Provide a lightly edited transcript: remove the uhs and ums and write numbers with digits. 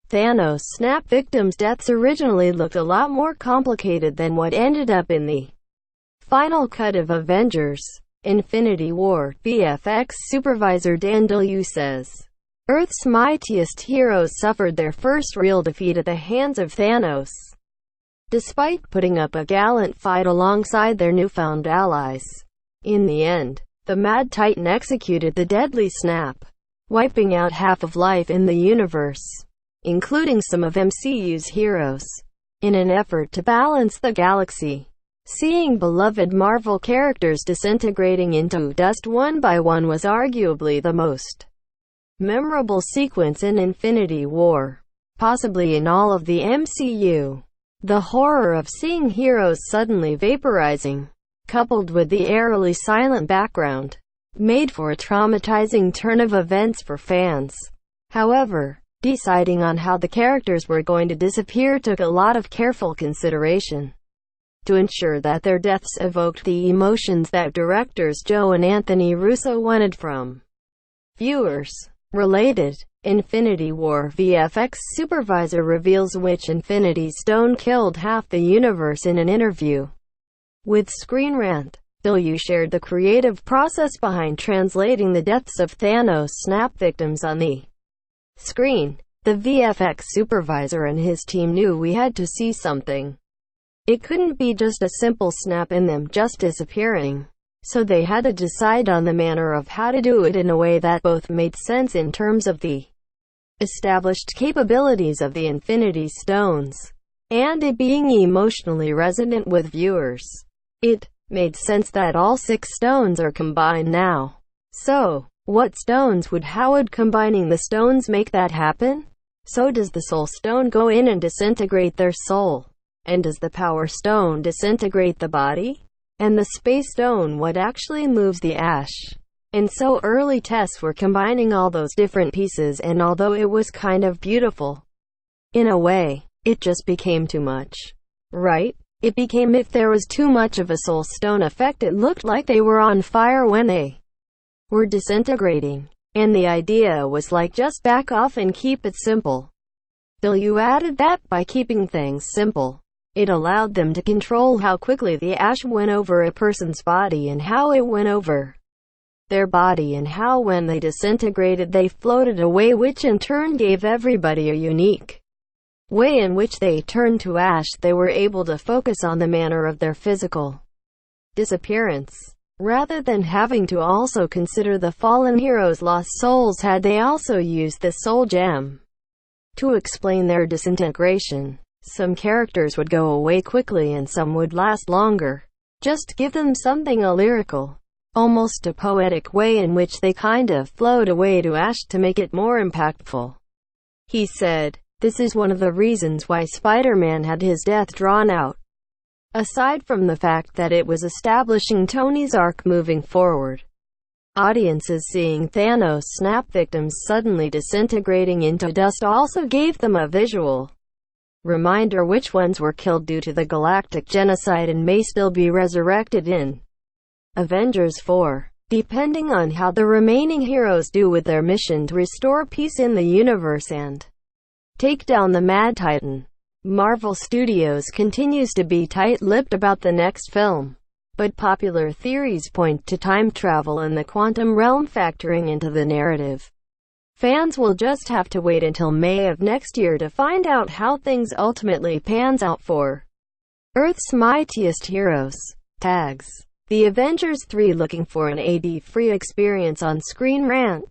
Thanos' snap victims' deaths originally looked a lot more complicated than what ended up in the final cut of Avengers: Infinity War VFX supervisor Dan Deleeuw says, Earth's mightiest heroes suffered their first real defeat at the hands of Thanos, despite putting up a gallant fight alongside their newfound allies. In the end, the Mad Titan executed the deadly snap, wiping out half of life in the universe, including some of MCU's heroes, in an effort to balance the galaxy. Seeing beloved Marvel characters disintegrating into dust one by one was arguably the most memorable sequence in Infinity War, possibly in all of the MCU. The horror of seeing heroes suddenly vaporizing, coupled with the eerily silent background, made for a traumatizing turn of events for fans. However, deciding on how the characters were going to disappear took a lot of careful consideration to ensure that their deaths evoked the emotions that directors Joe and Anthony Russo wanted from viewers. Related, Infinity War VFX supervisor reveals which Infinity Stone killed half the universe in an interview with ScreenRant. Deleeuw shared the creative process behind translating the deaths of Thanos' snap victims on the screen. The VFX supervisor and his team knew we had to see something. It couldn't be just a simple snap and them just disappearing. So they had to decide on the manner of how to do it in a way that both made sense in terms of the established capabilities of the Infinity Stones, and it being emotionally resonant with viewers. It made sense that all 6 stones are combined now. So, what stones how would combining the stones make that happen? So does the Soul Stone go in and disintegrate their soul? And does the Power Stone disintegrate the body? And the Space Stone what actually moves the ash? And so early tests were combining all those different pieces, and although it was kind of beautiful, in a way, it just became too much. Right? It became if there was too much of a Soul Stone effect, it looked like they were on fire when they were disintegrating. And the idea was like, just back off and keep it simple. Deleeuw added that by keeping things simple, it allowed them to control how quickly the ash went over a person's body and how it went over their body, and how when they disintegrated they floated away, which in turn gave everybody a unique way in which they turned to ash. They were able to focus on the manner of their physical disappearance, rather than having to also consider the fallen heroes' lost souls had they also used the soul gem to explain their disintegration. Some characters would go away quickly and some would last longer. Just give them something a lyrical, almost a poetic way in which they kind of float away to ash to make it more impactful. He said, this is one of the reasons why Spider-Man had his death drawn out. Aside from the fact that it was establishing Tony's arc moving forward, audiences seeing Thanos' snap victims suddenly disintegrating into dust also gave them a visual reminder which ones were killed due to the galactic genocide and may still be resurrected in Avengers 4, depending on how the remaining heroes do with their mission to restore peace in the universe and take down the Mad Titan. Marvel Studios continues to be tight-lipped about the next film, but popular theories point to time travel and the quantum realm factoring into the narrative. Fans will just have to wait until May of next year to find out how things ultimately pans out for Earth's Mightiest Heroes. Tags: The Avengers 3 looking for an AD-free experience on ScreenRant.